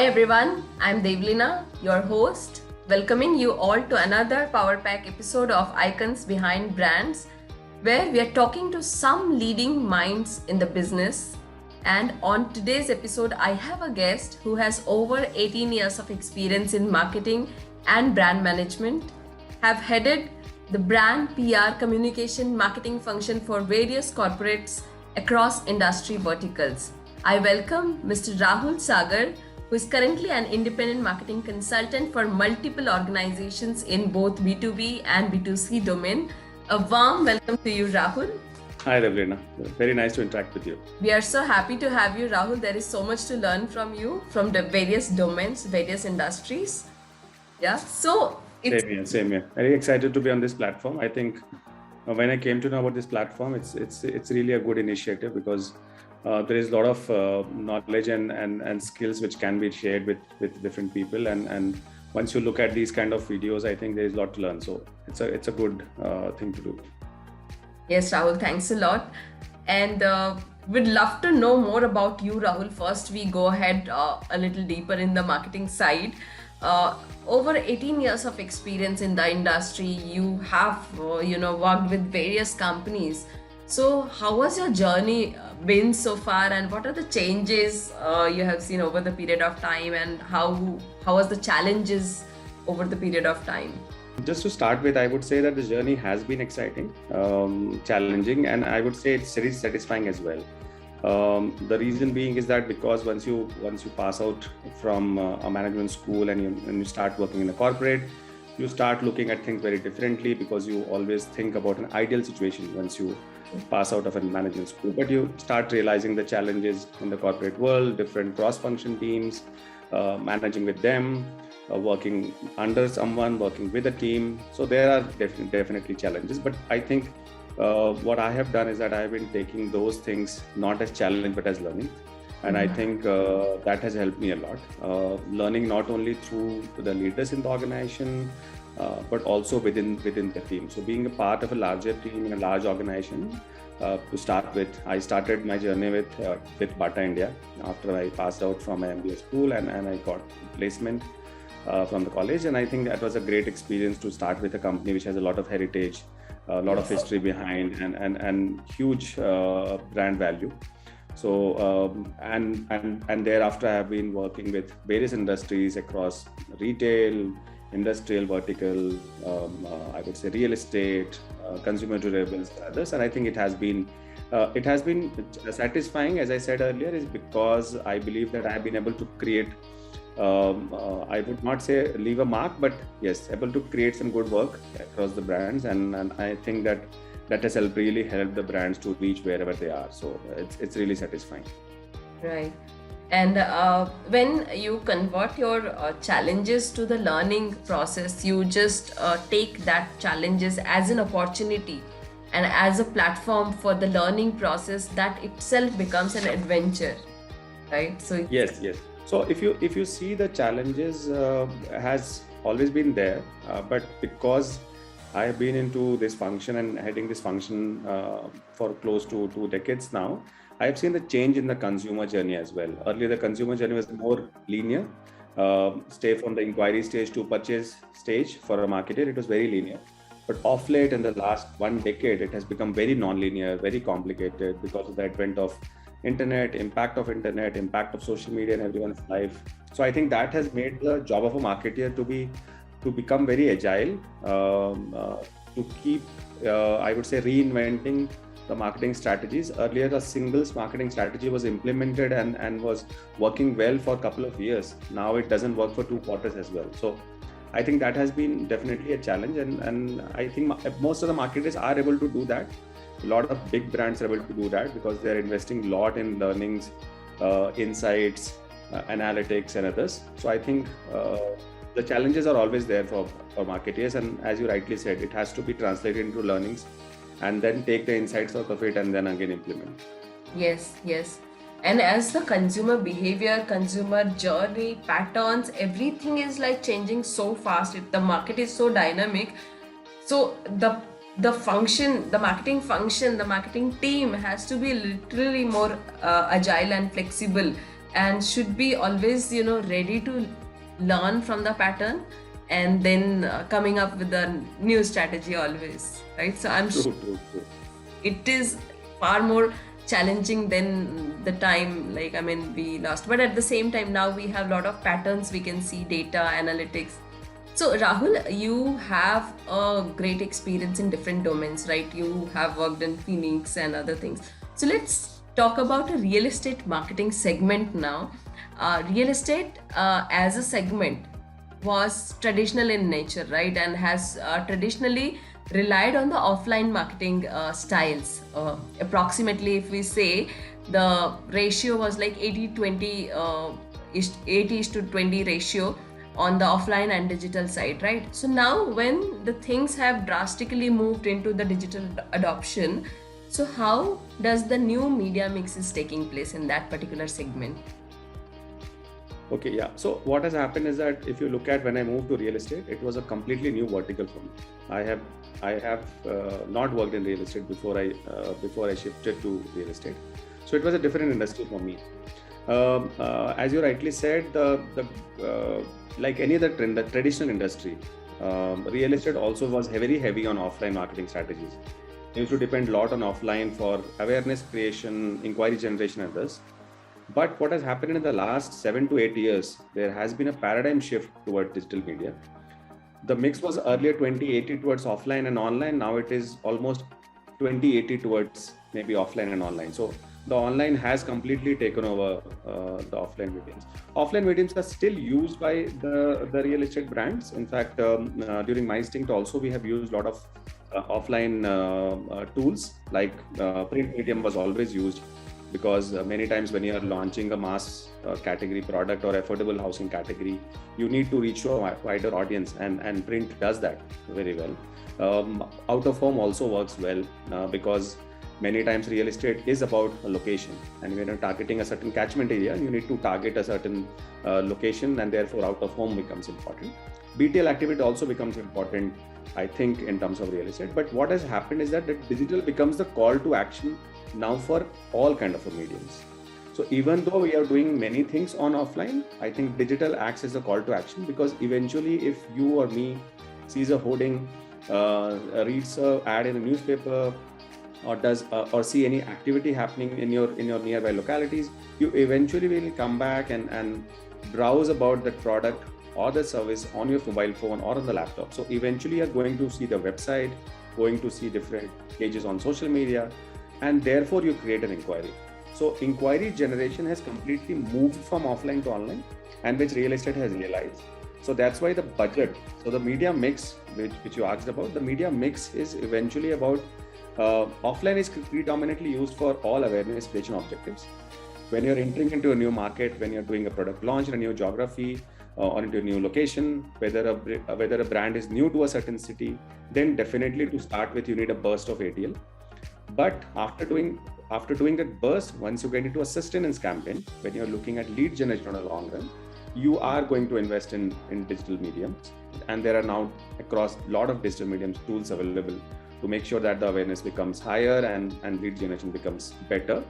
Hi everyone, I'm Devleena, your host, welcoming you all to another Power Pack episode of Icons Behind Brands, where we are talking to some leading minds in the business. And on today's episode, I have a guest who has over 18 years of experience in marketing and brand management, have headed the brand PR communication marketing function for various corporates across industry verticals. I welcome Mr. Rahul Sagar, who is currently an independent marketing consultant for multiple organizations in both B2B and B2C domain. A warm welcome to you, Rahul. Hi, Devleena. Very nice to interact with you. We are so happy to have you, Rahul. There is so much to learn from you, from the various domains, various industries. Yeah. So Same here. Very excited to be on this platform. I think when I came to know about this platform, it's really a good initiative because there is a lot of knowledge and skills which can be shared with different people. And once you look at these kind of videos, I think there is a lot to learn. So it's a good thing to do. Yes, Rahul, thanks a lot. And we'd love to know more about you, Rahul. First, we go ahead a little deeper in the marketing side. Over 18 years of experience in the industry, you have, worked with various companies. So how was your journey been so far, and what are the changes you have seen over the period of time, and how was the challenges over the period of time? Just to start with, I would say that the journey has been exciting, challenging, and I would say it's very satisfying as well. The reason being is that because once you pass out from a management school and you start working in a corporate, you start looking at things very differently because you always think about an ideal situation once you pass out of a management school, but you start realizing the challenges in the corporate world, different cross-function teams, managing with them, working under someone, working with a team. So there are definitely challenges, but I think what I have done is that I have been taking those things not as challenge but as learning, and I think that has helped me a lot. Learning not only through the leaders in the organization, but also within the team. So being a part of a larger team in a large organization. To start with, I started my journey with Bata India after I passed out from my MBA school, and I got placement from the college, and I think that was a great experience to start with a company which has a lot of heritage, a lot of history behind, and huge brand value. So and thereafter I have been working with various industries across retail, industrial vertical, I would say real estate, consumer durables, others, and I think it has been satisfying, as I said earlier, is because I believe that I have been able to create. I would not say leave a mark, but yes, able to create some good work across the brands, and I think that has really helped the brands to reach wherever they are. So it's really satisfying. Right. And when you convert your challenges to the learning process, you just take that challenges as an opportunity and as a platform for the learning process, that itself becomes an adventure, right? So yes. So if you see, the challenges has always been there, but because I have been into this function and heading this function for close to 2 decades now, I have seen the change in the consumer journey as well. Earlier, the consumer journey was more linear, stay from the inquiry stage to purchase stage for a marketer. It was very linear. But off late, in the last 1 decade, it has become very non-linear, very complicated because of the advent of internet, impact of social media in everyone's life. So I think that has made the job of a marketer to become very agile, to keep, I would say, reinventing the marketing strategies. Earlier, a single marketing strategy was implemented and was working well for a couple of years. Now it doesn't work for 2 quarters as well. So I think that has been definitely a challenge, and I think most of the marketers are able to do that. A lot of big brands are able to do that because they're investing a lot in learnings, insights, analytics, and others. So I think the challenges are always there for marketers, and as you rightly said, it has to be translated into learnings and then take the insights out of it and then again implement. Yes. And as the consumer behavior, consumer journey, patterns, everything is like changing so fast. If the market is so dynamic, so the function, the marketing team has to be literally more agile and flexible and should be always, ready to learn from the pattern and then coming up with a new strategy always, right? So I'm True, true, true. it is far more challenging than the time, like, I mean, we lost, but at the same time now we have a lot of patterns, we can see data analytics. So Rahul, you have a great experience in different domains, right? You have worked in Phoenix and other things. So let's talk about a real estate marketing segment now. Real estate as a segment was traditional in nature, right? And has traditionally relied on the offline marketing styles. Approximately, if we say, the ratio was like 80-20, 80:20 ratio on the offline and digital side, right? So now when the things have drastically moved into the digital adoption, so how does the new media mix is taking place in that particular segment? Okay, yeah. So what has happened is that if you look at when I moved to real estate, it was a completely new vertical for me. I have not worked in real estate before I shifted to real estate. So it was a different industry for me. As you rightly said, like any other trend, the traditional industry, real estate also was very heavy on offline marketing strategies. You used to depend a lot on offline for awareness creation, inquiry generation, and others. But what has happened in the last 7 to 8 years, there has been a paradigm shift toward digital media. The mix was earlier 2080 towards offline and online. Now it is almost 2080 towards maybe offline and online. So the online has completely taken over the offline mediums. Offline mediums are still used by the real estate brands. In fact, during my stint also, we have used a lot of offline tools, like print medium was always used, because many times when you are launching a mass category product or affordable housing category, you need to reach a wider audience, and print does that very well. Out of home also works well, because many times real estate is about a location, and when you're targeting a certain catchment area, you need to target a certain location, and therefore out of home becomes important. BTL activity also becomes important, I think, in terms of real estate. But what has happened is that the digital becomes the call to action now for all kind of mediums. So even though we are doing many things on offline, I think digital acts as a call to action, because eventually if you or me sees a hoarding, reads a ad in a newspaper, or does or see any activity happening in your nearby localities, you eventually will come back and browse about that product or the service on your mobile phone or on the laptop. So eventually you're going to see the website, going to see different pages on social media, and therefore you create an inquiry. So inquiry generation has completely moved from offline to online, and which real estate has realized. So that's why the budget, so the media mix, which you asked about, the media mix is eventually about offline is predominantly used for all awareness creation objectives. When you're entering into a new market, when you're doing a product launch in a new geography, or into a new location, whether a brand is new to a certain city, then definitely to start with you need a burst of ATL. But after doing that burst, once you get into a sustenance campaign, when you're looking at lead generation on a long run, you are going to invest in digital mediums. And there are now across a lot of digital mediums tools available to make sure that the awareness becomes higher and lead generation becomes better.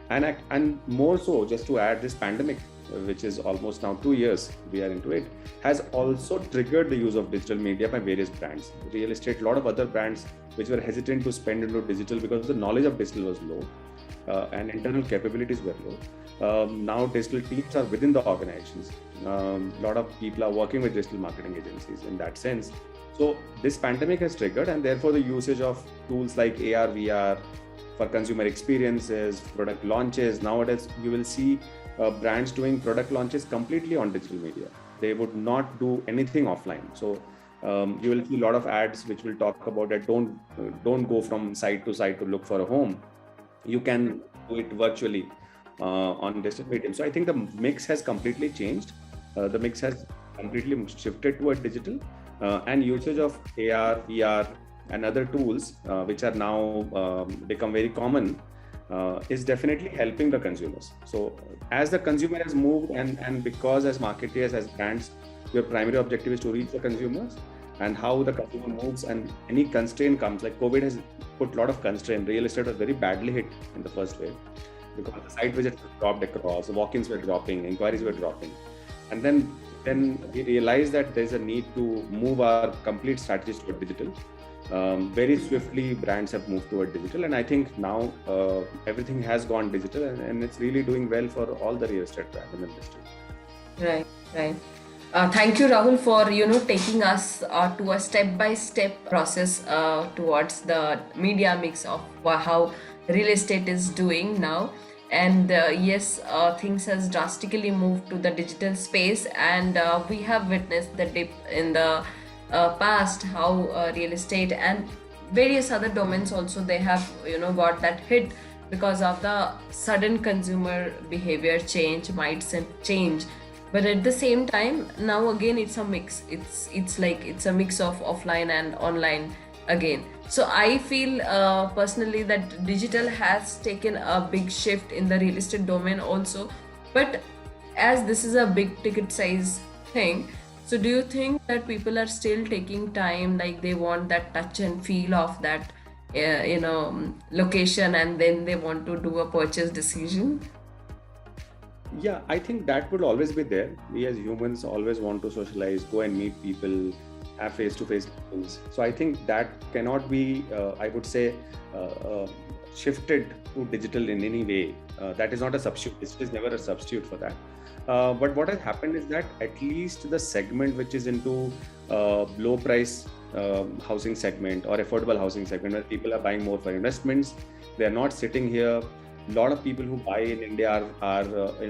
And more so, just to add, this pandemic, which is almost now 2 years we are into it, has also triggered the use of digital media by various brands. Real estate, a lot of other brands which were hesitant to spend into digital because the knowledge of digital was low, and internal capabilities were low. Now digital teams are within the organizations. A lot of people are working with digital marketing agencies in that sense. So this pandemic has triggered, and therefore the usage of tools like AR, VR for consumer experiences, product launches. Nowadays, you will see brands doing product launches completely on digital media. They would not do anything offline. So you will see a lot of ads which will talk about that. Don't go from site to site to look for a home. You can do it virtually on digital medium. So I think the mix has completely changed. The mix has completely shifted toward digital, and usage of AR, VR, and other tools which are now become very common is definitely helping the consumers. So as the consumer has moved, and because as marketeers, as brands, your primary objective is to reach the consumers, and how the consumer moves, and any constraint comes, like COVID has put a lot of constraint. Real estate was very badly hit in the first wave. because the site visits were dropped across, the walk-ins were dropping, inquiries were dropping. And then we realized that there's a need to move our complete strategies toward digital. Very swiftly, brands have moved toward digital, and I think now everything has gone digital, and it's really doing well for all the real estate brands in the industry. Right, right. Thank you, Rahul, for taking us to a step-by-step process towards the media mix of how real estate is doing now. And yes, things has drastically moved to the digital space, and we have witnessed the dip in the past, how real estate and various other domains also, they have got that hit because of the sudden consumer behavior change, mindset change. But at the same time, now again it's a mix. It's a mix of offline and online again. So I feel personally that digital has taken a big shift in the real estate domain also. But as this is a big ticket size thing, so do you think that people are still taking time, like they want that touch and feel of that location, and then they want to do a purchase decision? Yeah, I think that would always be there. We as humans always want to socialize, go and meet people, have face-to-face meetings. So I think that cannot be, I would say, shifted to digital in any way. That is not a substitute. It is never a substitute for that. But what has happened is that at least the segment which is into low price housing segment or affordable housing segment, where people are buying more for investments, they are not sitting here. A lot of people who buy in India are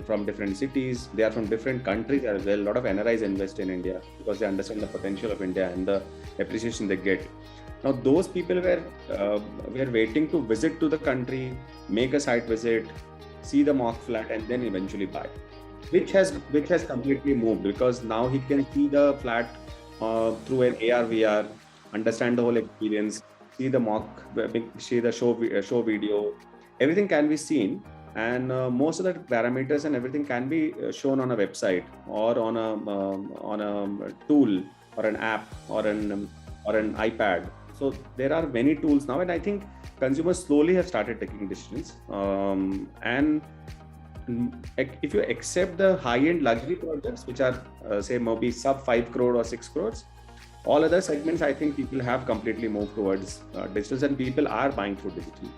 from different cities. They are from different countries as well. A lot of NRIs invest in India because they understand the potential of India and the appreciation they get. Now, those people were waiting to visit to the country, make a site visit, see the mock flat, and then eventually buy, which has completely moved, because now he can see the flat through an AR VR, understand the whole experience, see the mock, see the show video. Everything can be seen, and most of the parameters and everything can be shown on a website or on a tool or an app or an iPad. So there are many tools now, and I think consumers slowly have started taking decisions. And if you accept the high-end luxury projects, which are say maybe sub 5 crore or 6 crores, all other segments, I think people have completely moved towards digital, and people are buying through digital,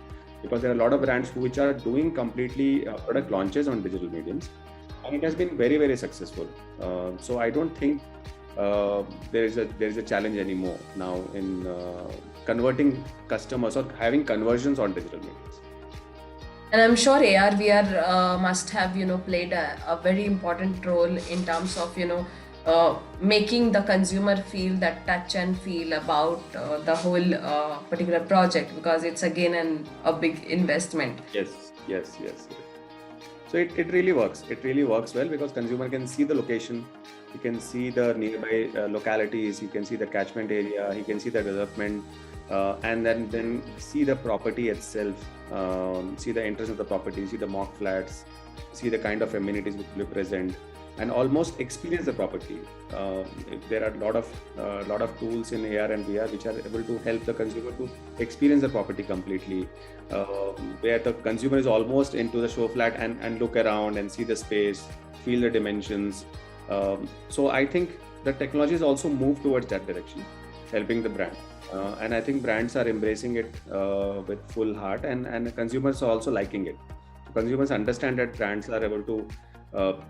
because there are a lot of brands which are doing completely product launches on digital mediums, and it has been very, very successful. So I don't think there is a challenge anymore now in converting customers or having conversions on digital mediums. And I'm sure AR VR must have played a very important role in terms of making the consumer feel that touch and feel about the whole particular project, because it's again a big investment. Yes. So it really works. It really works well, because consumer can see the location, he can see the nearby localities, he can see the catchment area, he can see the development, and then see the property itself, see the interest of the property, see the mock flats, see the kind of amenities which will be present, and almost experience the property. There are a lot of tools in AR and VR which are able to help the consumer to experience the property completely, where the consumer is almost into the show flat and look around and see the space, feel the dimensions. So I think the technology has also moved towards that direction, helping the brand. And I think brands are embracing it with full heart, and consumers are also liking it. Consumers understand that brands are able to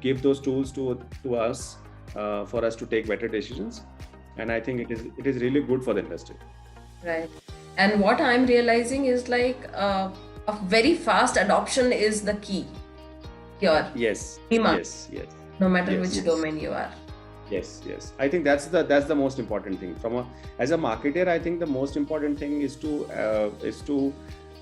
give those tools to us for us to take better decisions, and I think it is really good for the industry. Right. And what I'm realizing is like a very fast adoption is the key here. Yes. No matter which domain you are. Yes. I think that's the most important thing. As a marketer, I think the most important thing is to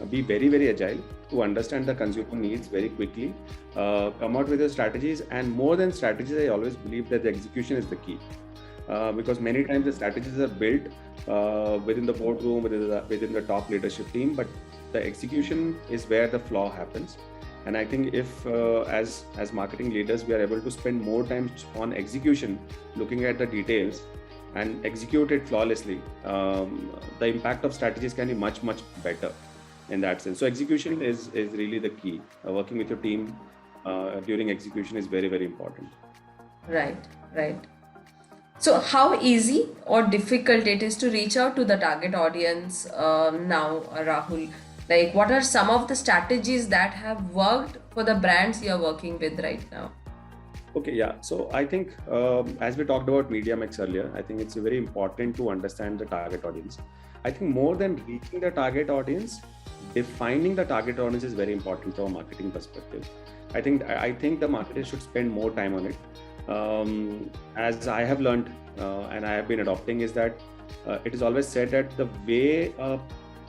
be very, very agile, to understand the consumer needs very quickly, come out with your strategies, and more than strategies, I always believe that the execution is the key. Because many times the strategies are built within the boardroom, within the top leadership team, but the execution is where the flaw happens. And I think if as marketing leaders, we are able to spend more time on execution, looking at the details and execute it flawlessly, the impact of strategies can be much, much better. in that sense. So execution is really the key. Working with your team during execution is very, very important. Right. So how easy or difficult it is to reach out to the target audience now, Rahul? Like, what are some of the strategies that have worked for the brands you're working with right now? Okay, yeah. So I think as we talked about media mix earlier, I think it's very important to understand the target audience. I think more than reaching the target audience, defining the target audience is very important from a marketing perspective. I think the marketers should spend more time on it. As I have learned and I have been adopting is that it is always said that the way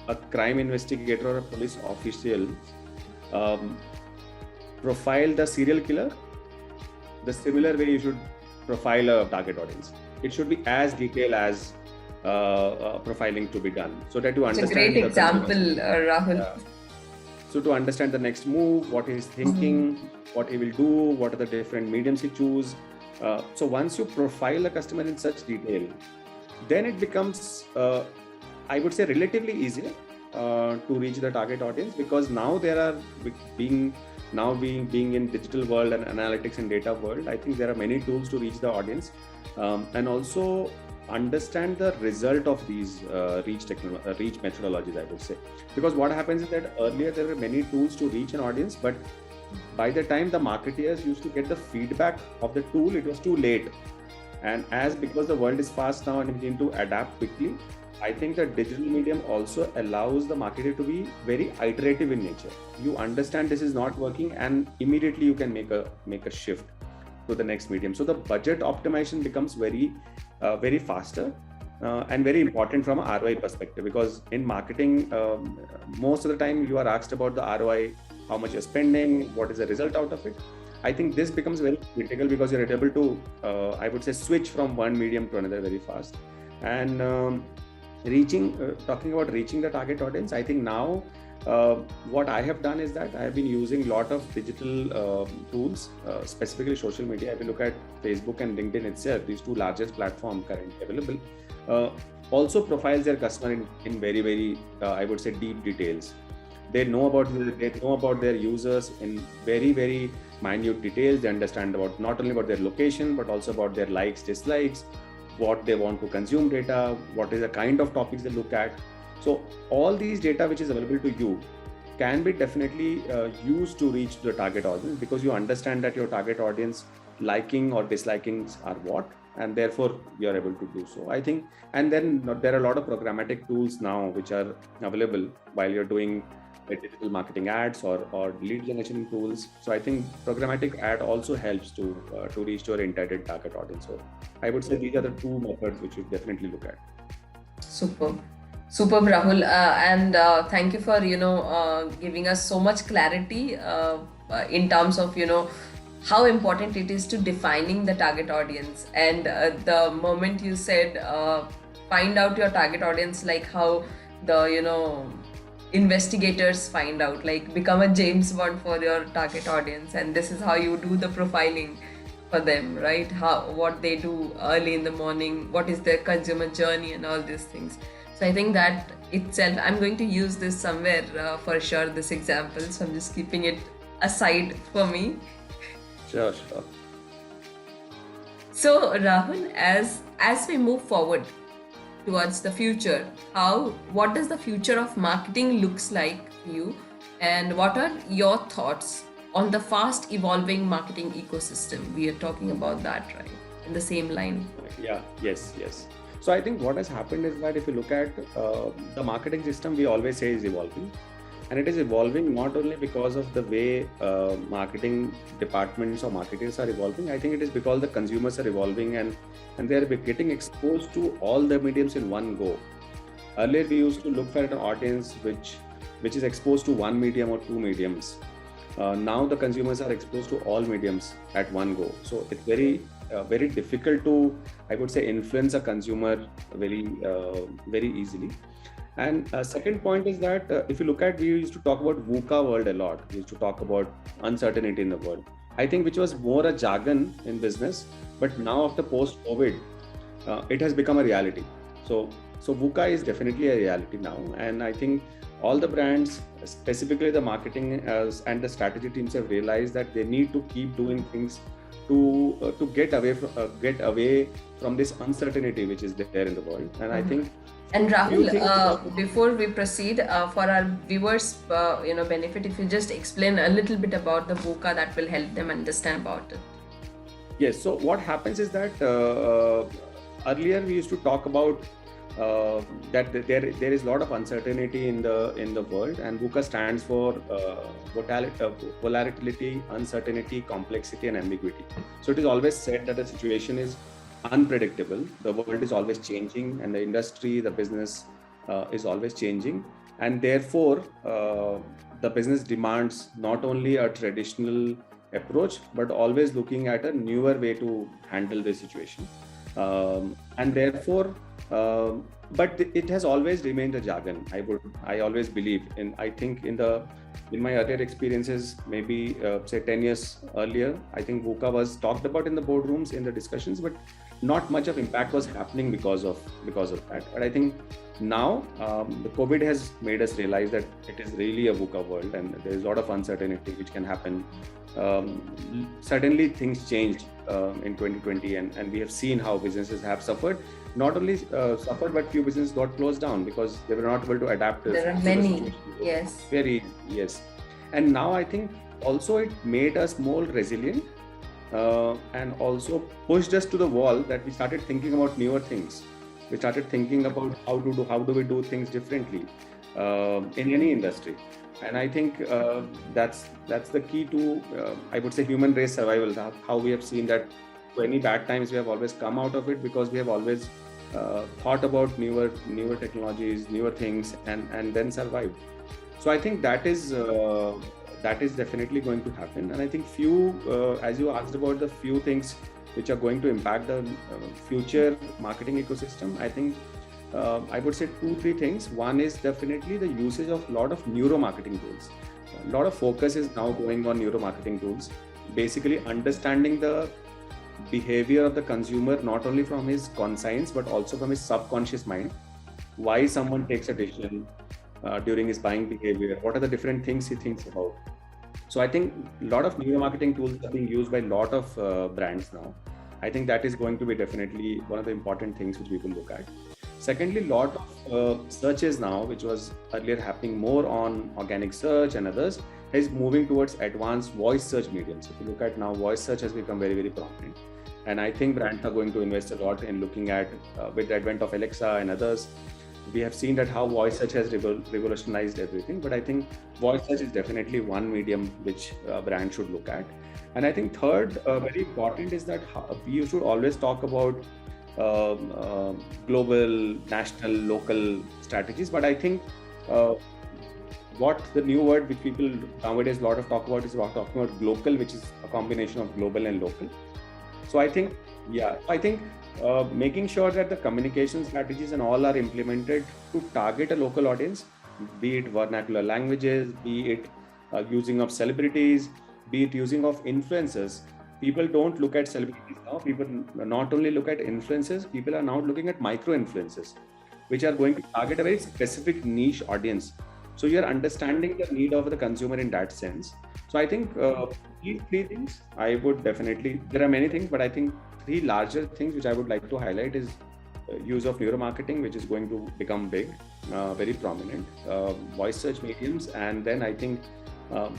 a crime investigator or a police official profile the serial killer, the similar way you should profile a target audience. It should be as detailed as profiling to be done, so that you understand. It's a great example, Rahul. Yeah. So to understand the next move, what he is thinking, what he will do, what are the different mediums he choose. So once you profile a customer in such detail, then it becomes, I would say, relatively easier to reach the target audience, because now there are being in digital world and analytics and data world, I think there are many tools to reach the audience and also understand the result of these reach methodologies, I would say. Because what happens is that earlier there were many tools to reach an audience, but by the time the marketeers used to get the feedback of the tool, it was too late. And because the world is fast now and we need to adapt quickly, I think the digital medium also allows the marketer to be very iterative in nature. You understand this is not working, and immediately you can make a shift to the next medium. So the budget optimization becomes very faster and very important from an ROI perspective, because in marketing, most of the time you are asked about the ROI, how much you're spending, what is the result out of it. I think this becomes very critical because you're able to, I would say, switch from one medium to another very fast. And talking about reaching the target audience, I think now what I have done is that I have been using a lot of digital tools, specifically social media. If you look at Facebook and LinkedIn itself, these two largest platforms currently available, also profiles their customer in very, very, I would say, deep details. They know about their users in very, very minute details. They understand not only about their location, but also about their likes, dislikes, what they want to consume data, what is the kind of topics they look at. So all these data which is available to you can be definitely used to reach the target audience, because you understand that your target audience liking or dislikings are what, and therefore you are able to do so, I think. And then there are a lot of programmatic tools now which are available while you're doing digital marketing ads or lead generation tools. So I think programmatic ad also helps to reach your intended target audience. So I would say these are the two methods which you definitely look at. Superb, Rahul, and thank you for giving us so much clarity in terms of how important it is to defining the target audience. And the moment you said find out your target audience, like how the investigators find out, like become a James Bond for your target audience, and this is how you do the profiling for them, right? What they do early in the morning, what is their consumer journey, and all these things. So I think that itself, I'm going to use this somewhere for sure, this example. So I'm just keeping it aside for me. Sure. So Rahul, as we move forward towards the future, what does the future of marketing looks like for you, and what are your thoughts on the fast evolving marketing ecosystem? We are talking about that, right, in the same line. Yes. So I think what has happened is that if you look at the marketing system, we always say is evolving, and it is evolving not only because of the way marketing departments or marketers are evolving. I think it is because the consumers are evolving and they are getting exposed to all the mediums in one go. Earlier, we used to look for an audience which is exposed to one medium or two mediums. Now the consumers are exposed to all mediums at one go. So it's very difficult to, I would say, influence a consumer very easily. And second point is that if you look at, we used to talk about VUCA world a lot. We used to talk about uncertainty in the world, I think, which was more a jargon in business, but now after post-COVID, it has become a reality. So VUCA is definitely a reality now, and I think all the brands, specifically the marketing and the strategy teams, have realized that they need to keep doing things to get away from this uncertainty which is there in the world. And I think. And Rahul, before we proceed, for our viewers, benefit, if you just explain a little bit about the VUCA, that will help them understand about it. Yes. So what happens is that earlier we used to talk about that there is a lot of uncertainty in the world, and VUCA stands for volatility, uncertainty, complexity, and ambiguity. So it is always said that the situation is unpredictable. The world is always changing, and the industry, the business is always changing, and therefore the business demands not only a traditional approach but always looking at a newer way to handle the situation. And therefore, but it has always remained a jargon. I always believe in. I think in my earlier experiences, maybe say 10 years earlier, I think VUCA was talked about in the boardrooms, in the discussions, but not much of impact was happening because of that. But I think now the COVID has made us realize that it is really a VUCA world, and there is a lot of uncertainty which can happen. Certainly things changed in 2020, and we have seen how businesses have suffered. Not only suffered, but few businesses got closed down because they were not able to adapt. There are many, yes. Yes. And now I think also it made us more resilient, and also pushed us to the wall, that we started thinking about newer things. We started thinking about how do we do things differently in any industry. And I think that's the key to I would say human race survival. How we have seen that to any bad times we have always come out of it, because we have always thought about newer technologies, newer things, and then survived. So I think that is definitely going to happen. And I think as you asked about the few things which are going to impact the future marketing ecosystem, I think I would say 2-3 things. One is definitely the usage of a lot of neuromarketing tools. A lot of focus is now going on neuromarketing tools, basically understanding the behavior of the consumer, not only from his conscience but also from his subconscious mind. Why someone takes a decision during his buying behavior, what are the different things he thinks about. So I think a lot of neuromarketing tools are being used by a lot of brands now. I think that is going to be definitely one of the important things which we will look at. Secondly, a lot of searches now, which was earlier happening more on organic search and others, is moving towards advanced voice search mediums. If you look at now, voice search has become very, very prominent. And I think brands are going to invest a lot in looking at, with the advent of Alexa and others, we have seen that how voice search has revolutionized everything. But I think voice search is definitely one medium which brands should look at. And I think third, very important, is that we should always talk about global, national, local strategies. But I think what the new word which people nowadays a lot of talk about is talking about global, which is a combination of global and local. So I think, making sure that the communication strategies and all are implemented to target a local audience, be it vernacular languages, be it using of celebrities, be it using of influencers. People don't look at celebrities now. People not only look at influencers, people are now looking at micro influencers, which are going to target a very specific niche audience. So you're understanding the need of the consumer in that sense. So I think these 3 things, I would definitely, there are many things, but I think 3 larger things which I would like to highlight is use of neuromarketing, which is going to become big, very prominent, voice search mediums, and then I think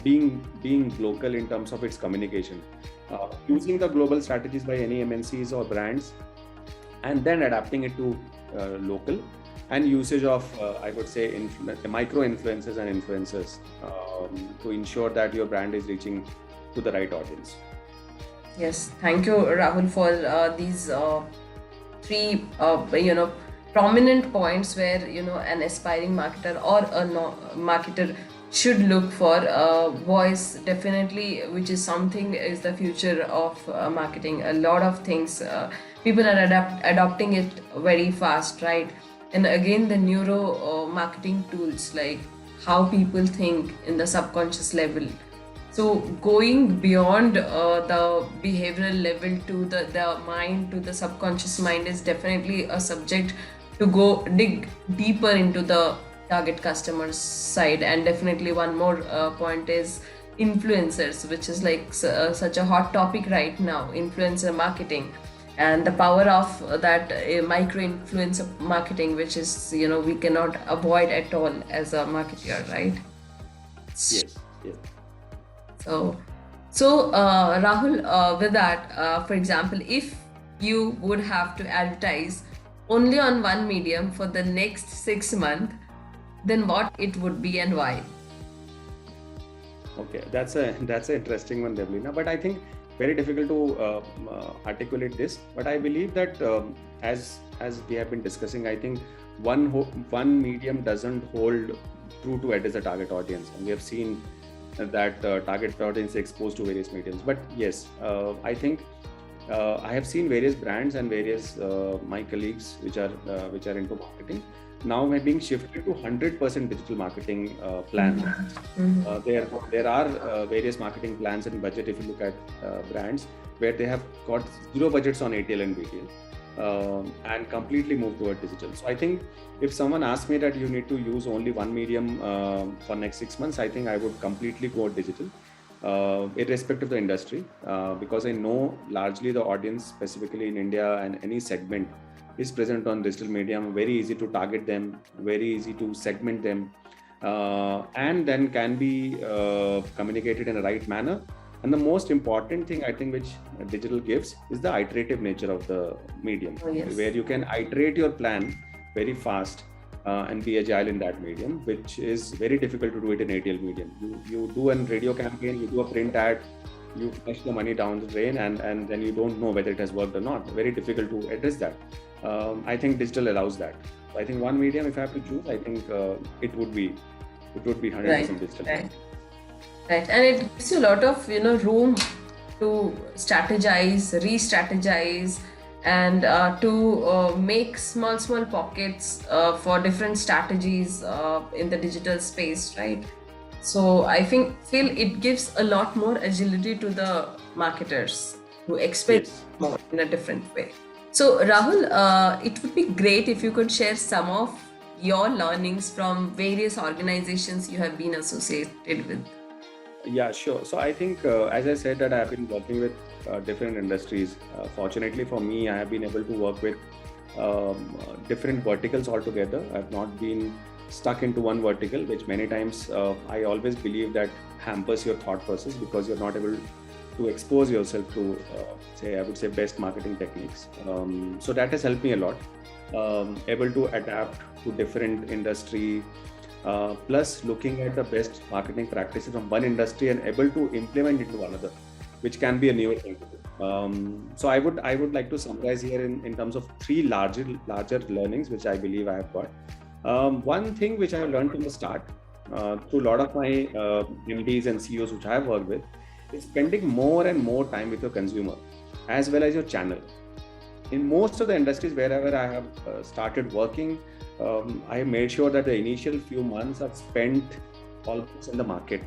being local in terms of its communication, using the global strategies by any MNCs or brands, and then adapting it to local, and usage of I would say micro influencers and influencers to ensure that your brand is reaching to the right audience. Yes, thank you, Rahul, for these 3 prominent points where an aspiring marketer or a marketer should look for. Voice, definitely, which is something is the future of marketing. A lot of things people are adopting it very fast, right? And again, the neuro marketing tools, like how people think in the subconscious level. So going beyond the behavioral level to the mind, to the subconscious mind, is definitely a subject to go dig deeper into the target customers side. And definitely one more point is influencers, which is like such a hot topic right now, influencer marketing, and the power of that micro influencer marketing, which is, we cannot avoid at all as a marketer, right? Yes, yes. So Rahul, with that, for example, if you would have to advertise only on one medium for the next 6 months, then what it would be and why? Okay, that's an interesting one, Devleena. But I think very difficult to articulate this. But I believe that as we have been discussing, I think one medium doesn't hold true to it as a target audience, and we have seen that target audience is exposed to various mediums. But yes, I think I have seen various brands and various my colleagues which are into marketing now are being shifted to 100% digital marketing plan. There are various marketing plans and budget, if you look at brands where they have got zero budgets on ATL and BTL and completely moved toward digital. So I think if someone asks me that you need to use only one medium for next 6 months, I think I would completely go digital, irrespective of the industry, because I know largely the audience, specifically in India and any segment, is present on digital medium. Very easy to target them, very easy to segment them, and then can be communicated in the right manner. And the most important thing I think which digital gives is the iterative nature of the medium, where you can iterate your plan very fast and be agile in that medium, which is very difficult to do it in ATL medium. You do a radio campaign, you do a print ad, you flush the money down the drain, and then you don't know whether it has worked or not. Very difficult to address that. I think digital allows that. So I think one medium, if I have to choose, I think it would be 100% digital. Right, and it gives you a lot of room to strategize, re-strategize, and to make small pockets for different strategies in the digital space, right? So I feel it gives a lot more agility to the marketers to experiment more in a different way. So Rahul, it would be great if you could share some of your learnings from various organizations you have been associated with. Yeah, sure. So I think, as I said, that I have been working with different industries. Fortunately for me, I have been able to work with different verticals altogether. I have not been stuck into one vertical, which many times I always believe that hampers your thought process, because you're not able to expose yourself to, I would say best marketing techniques. So that has helped me a lot. Able to adapt to different industry, plus looking at the best marketing practices from one industry and able to implement it to another, which can be a newer thing to do. So I would like to summarize here in terms of three larger learnings which I believe I have got. One thing which I have learned from the start through a lot of my MDs and CEOs which I have worked with is spending more and more time with your consumer as well as your channel. In most of the industries wherever I have started working, I have made sure that the initial few months are spent almost in the market.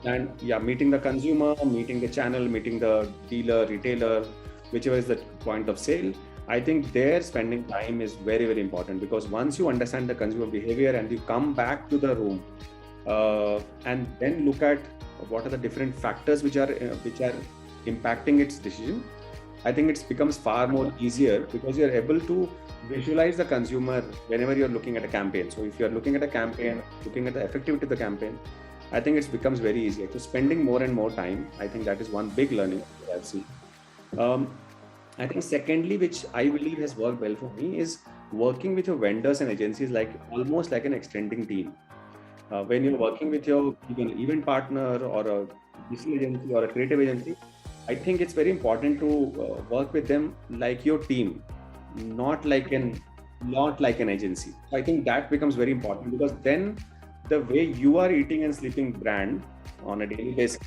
Meeting the consumer, meeting the channel, meeting the dealer, retailer, whichever is the point of sale. I think their spending time is very, very important, because once you understand the consumer behavior and you come back to the room and then look at what are the different factors which are impacting its decision, I think it becomes far more easier, because you're able to visualize the consumer whenever you're looking at a campaign. So if you're looking at a campaign, looking at the effectivity of the campaign, I think it becomes very easier. So spending more and more time, I think that is one big learning that I've seen. I think secondly, which I believe has worked well for me, is working with your vendors and agencies almost like an extending team. When you're working with your event partner or a digital agency or a creative agency, I think it's very important to work with them like your team, not like an agency. So I think that becomes very important, because then the way you are eating and sleeping brand on a daily basis,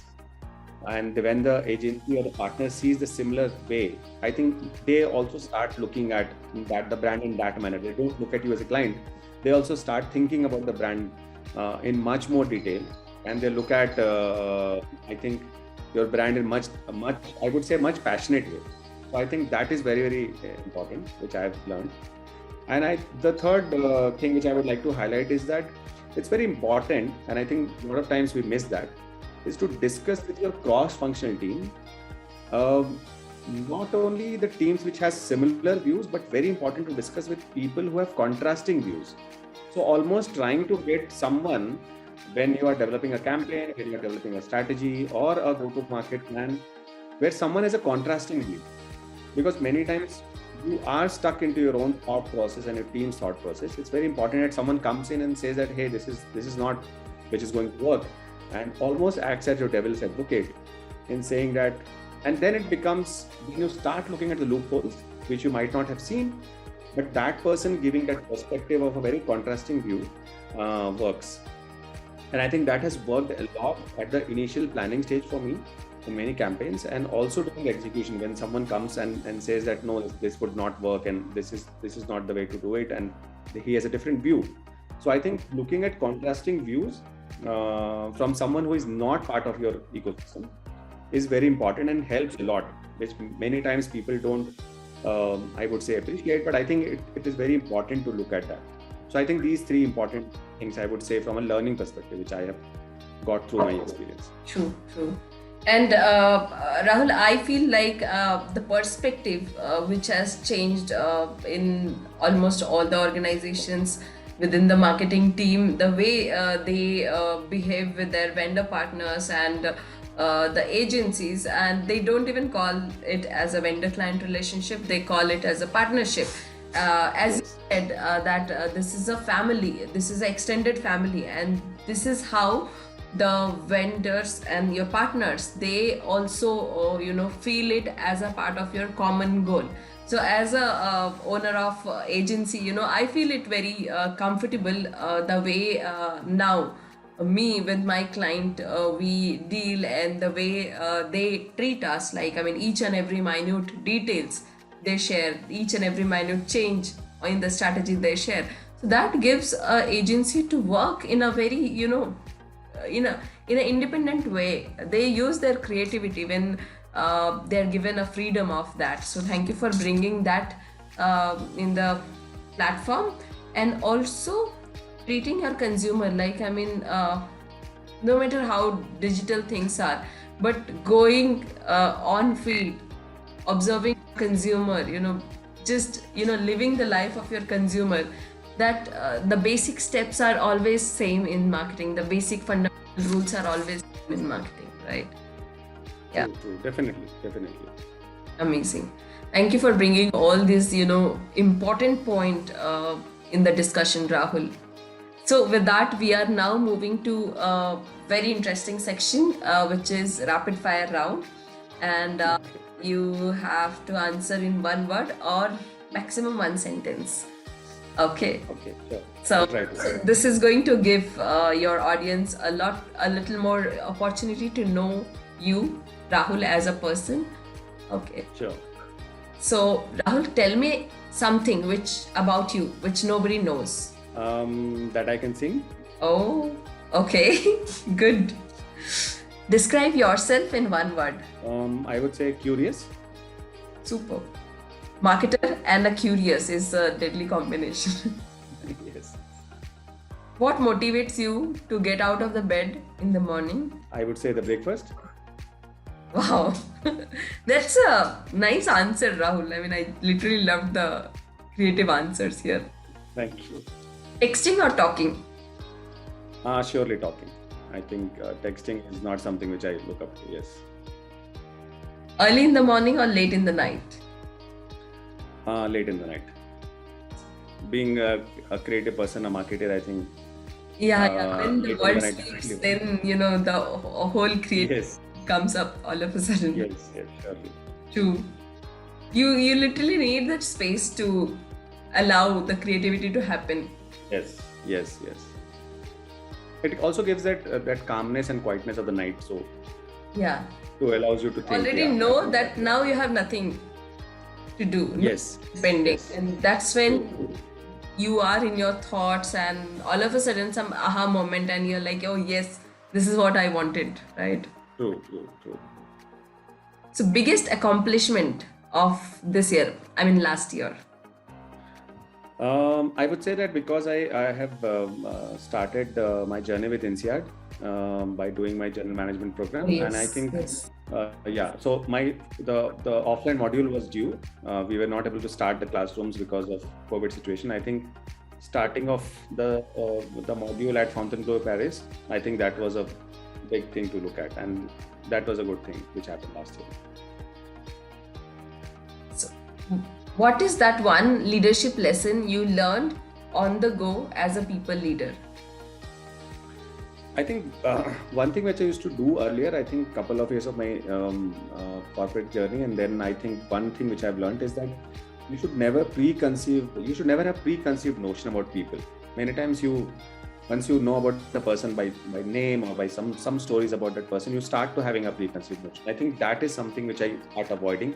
and when the agency or the partner sees the similar way, I think they also start looking at the brand in that manner. They don't look at you as a client. They also start thinking about the brand in much more detail, and they look at I think your brand in much passionate way. So I think that is very, very important, which I have learned. And the third thing which I would like to highlight is that it's very important, and I think a lot of times we miss that, is to discuss with your cross-functional team, um, not only the teams which has similar views, but very important to discuss with people who have contrasting views. So almost trying to get someone, when you are developing a campaign, when you are developing a strategy or a go-to-market plan, where someone has a contrasting view, because many times you are stuck into your own thought process and your team's thought process. It's very important that someone comes in and says that, hey, this is not which is going to work, and almost acts as your devil's advocate in saying that. And then it becomes, when you start looking at the loopholes which you might not have seen, but that person giving that perspective of a very contrasting view works. And I think that has worked a lot at the initial planning stage for me in many campaigns, and also during execution, when someone comes and says that no, this would not work, and this is not the way to do it, and he has a different view. So I think looking at contrasting views from someone who is not part of your ecosystem is very important and helps a lot, which many times people don't I would say appreciate, but I think it is very important to look at that. So I think these three important things I would say from a learning perspective, which I have got through my experience. True. And Rahul, I feel like the perspective which has changed in almost all the organizations within the marketing team, the way they behave with their vendor partners and the agencies, and they don't even call it as a vendor-client relationship, they call it as a partnership. As you said, that this is a family, this is an extended family, and this is how the vendors and your partners, they also feel it as a part of your common goal. So as a owner of agency, I feel it very comfortable the way now me with my client we deal, and the way they treat us. Like, I mean, each and every minute details they share, each and every minute change in the strategy they share. So that gives a agency to work in a very in an independent way. They use their creativity when they're given a freedom of that. So thank you for bringing that in the platform. And also treating your consumer like, I mean, no matter how digital things are, but going on field, observing consumer, just living the life of your consumer, that the basic steps are always same in marketing. The basic fundamental rules are always same in marketing, right? Yeah. True. Definitely. Amazing. Thank you for bringing all these, important point in the discussion, Rahul. So with that, we are now moving to a very interesting section, which is rapid fire round. And you have to answer in one word or maximum one sentence. Okay, sure. So this is going to give your audience a little more opportunity to know you, Rahul, as a person. Okay. Sure. So Rahul, tell me something about you which nobody knows. That I can sing. Oh, okay. Good. Describe yourself in one word. I would say curious. Super. Marketer and a curious is a deadly combination. Yes. What motivates you to get out of the bed in the morning? I would say the breakfast. Wow. That's a nice answer, Rahul. I mean, I literally loved the creative answers here. Thank you. Texting or talking? Surely talking. I think texting is not something which I look up to. Yes. Early in the morning or late in the night? Late in the night. Being a creative person, a marketer, I think. Yeah. When the world sleeps, then the whole creative comes up all of a sudden. Yes, surely. True. You literally need that space to allow the creativity to happen. Yes. It also gives that calmness and quietness of the night. So yeah, to allows you to think. Already know that now you have nothing to do. Yes. Pending, and that's when you are in your thoughts, and all of a sudden some aha moment, and you're like, oh yes, this is what I wanted, right? True. So biggest accomplishment of this year, I mean last year? I would say that because I have started my journey with INSEAD by doing my general management program, and I Yes, think yes. yeah. So the offline module was due. We were not able to start the classrooms because of COVID situation. I think starting of the module at Fontainebleau, Paris, I think that was a big thing to look at, and that was a good thing which happened last year. So, what is that one leadership lesson you learned on the go as a people leader? I think one thing which I used to do earlier, I think couple of years of my corporate journey, and then I think one thing which I've learned is that you should never have preconceived notion about people. Many times once you know about the person by name or by some stories about that person, you start to having a preconceived notion. I think that is something which I start avoiding,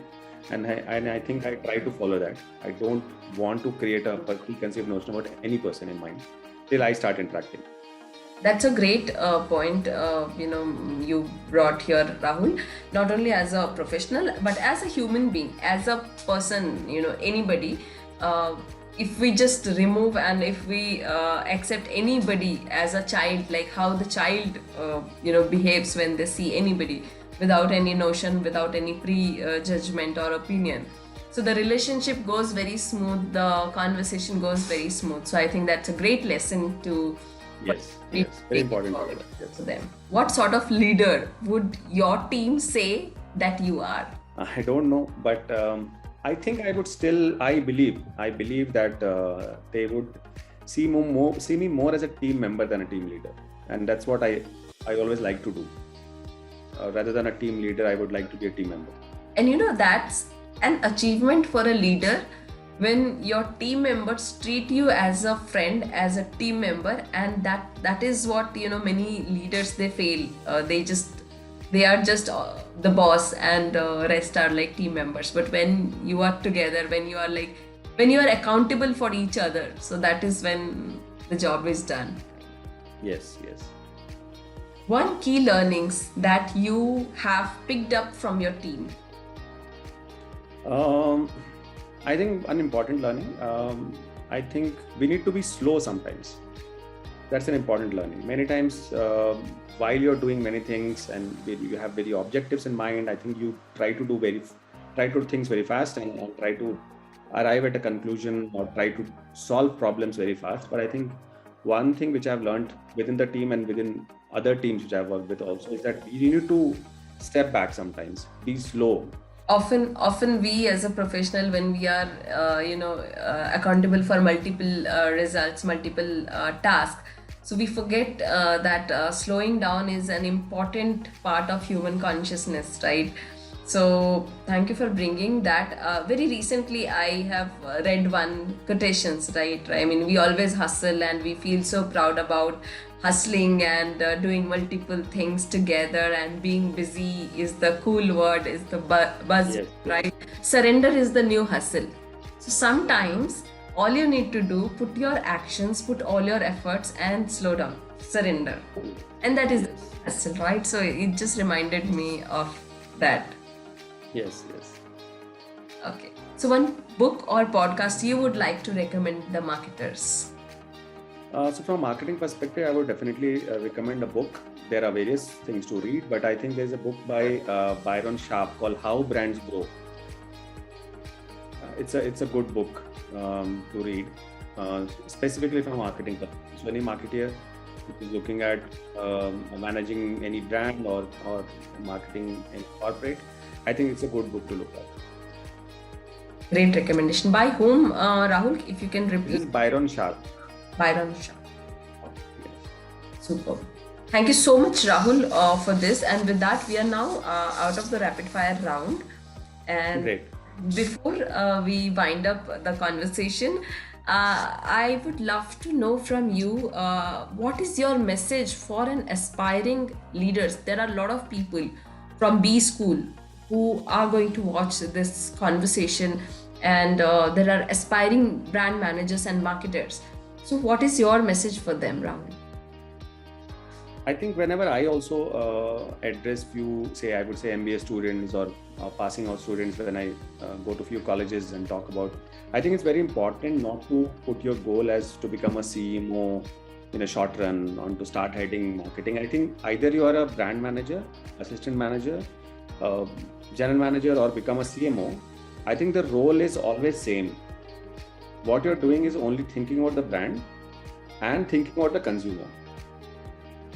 and I think I try to follow that. I don't want to create a preconceived notion about any person in mind till I start interacting. That's a great point, you brought here, Rahul. Not only as a professional, but as a human being, as a person, anybody. If we just remove and if we accept anybody as a child, like how the child, behaves when they see anybody without any notion, without any pre-judgment or opinion. So the relationship goes very smooth, the conversation goes very smooth. So I think that's a great lesson to Yes, very important. Yes. for them. What sort of leader would your team say that you are? I don't know, but I think I believe that they would see me more as a team member than a team leader, and that's what I always like to do. Rather than a team leader, I would like to be a team member. And that's an achievement for a leader when your team members treat you as a friend, as a team member, and that is what many leaders they fail. They are just the boss, and rest are like team members. But when you are together, when you are accountable for each other, so that is when the job is done. Yes. One key learnings that you have picked up from your team. I think an important learning. I think we need to be slow sometimes. That's an important learning. Many times, while you're doing many things and you have very objectives in mind, I think you try to do things very fast and try to arrive at a conclusion or try to solve problems very fast. But I think one thing which I've learned within the team and within other teams which I've worked with also is that you need to step back sometimes, be slow. Often we as a professional, when we are accountable for multiple results, multiple tasks, so we forget that slowing down is an important part of human consciousness, right? So thank you for bringing that. Very recently I have read one quotations, right? I mean, we always hustle and we feel so proud about hustling and doing multiple things together, and being busy is the cool word, is the buzz, Yes. right? Surrender is the new hustle. So sometimes all you need to do, put your actions, put all your efforts, and slow down, surrender. And that is the hustle, right? So it just reminded me of that. Yes. Okay. So one book or podcast you would like to recommend the marketers? So from a marketing perspective, I would definitely recommend a book. There are various things to read, but I think there's a book by Byron Sharp called How Brands Grow. It's a good book to read, specifically from a marketing perspective. So any marketer who is looking at managing any brand or marketing in corporate, I think it's a good book to look at. Great recommendation. By whom, Rahul? If you can This is repeat. Byron Sharp. Byron Shah. Yes. Super. Thank you so much, Rahul, for this. And with that, we are now out of the rapid fire round. And Great. before we wind up the conversation, I would love to know from you, what is your message for an aspiring leaders? There are a lot of people from B school who are going to watch this conversation, and there are aspiring brand managers and marketers. So what is your message for them, Rahul? I think whenever I also address few, say, I would say MBA students or passing out students, when I go to few colleges and talk about, I think it's very important not to put your goal as to become a CMO in a short run or to start heading marketing. I think either you are a brand manager, assistant manager, general manager, or become a CMO. I think the role is always same. What you're doing is only thinking about the brand and thinking about the consumer.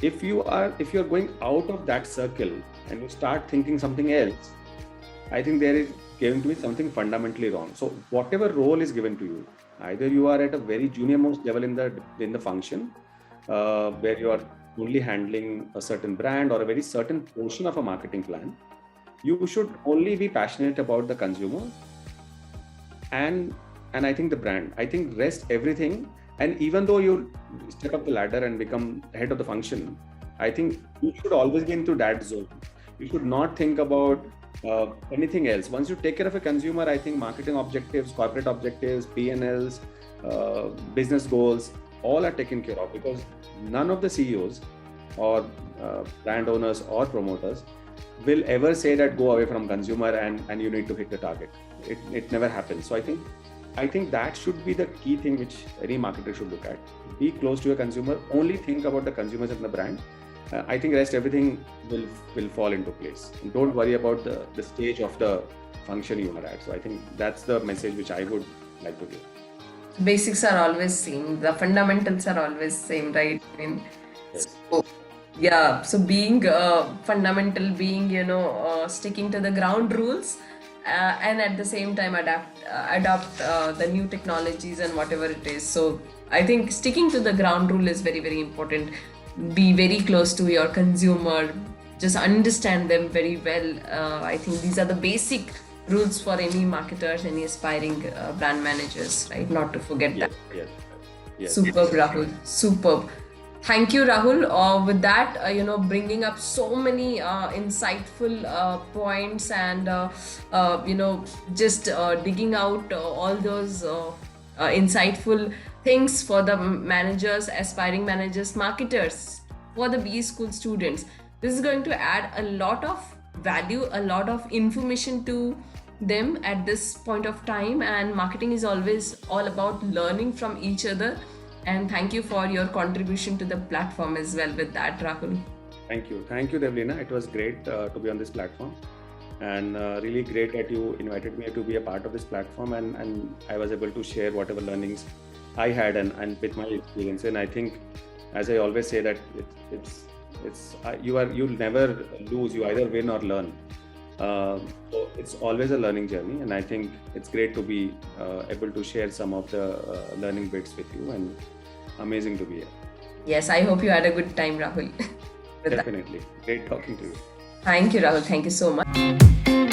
If you're going out of that circle and you start thinking something else, I think there is going to be something fundamentally wrong. So whatever role is given to you, either you are at a very junior most level in the function, where you are only handling a certain brand or a very certain portion of a marketing plan, you should only be passionate about the consumer and I think the brand. I think rest everything. And even though you step up the ladder and become head of the function, I think you should always be into that zone. You should not think about anything else. Once you take care of a consumer, I think marketing objectives, corporate objectives, P&Ls, business goals, all are taken care of, because none of the CEOs or brand owners or promoters will ever say that go away from consumer and you need to hit the target. It never happens. So I think that should be the key thing which any marketer should look at. Be close to your consumer, only think about the consumers and the brand. I think rest everything will fall into place. And don't worry about the stage of the function you are at. So I think that's the message which I would like to give. Basics are always same. The fundamentals are always same, right? I mean, Yes. so being fundamental, being sticking to the ground rules, and at the same time adopt the new technologies and whatever it is. So I think sticking to the ground rule is very, very important. Be very close to your consumer, just understand them very well. I think these are the basic rules for any marketers, any aspiring brand managers, right? Not to forget that. Yes. Superb, Rahul. Superb. Thank you, Rahul. With that, bringing up so many insightful points and, just digging out all those insightful things for the managers, aspiring managers, marketers, for the B school students. This is going to add a lot of value, a lot of information to them at this point of time. And marketing is always all about learning from each other. And thank you for your contribution to the platform as well with that, Rahul. Thank you, Devleena. It was great to be on this platform, and really great that you invited me to be a part of this platform, and I was able to share whatever learnings I had and with my experience. And I think, as I always say, that you'll never lose. You either win or learn. So it's always a learning journey, and I think it's great to be able to share some of the learning bits with you, and amazing to be here. Yes, I hope you had a good time, Rahul. Definitely. Great talking to you. Thank you, Rahul. Thank you so much.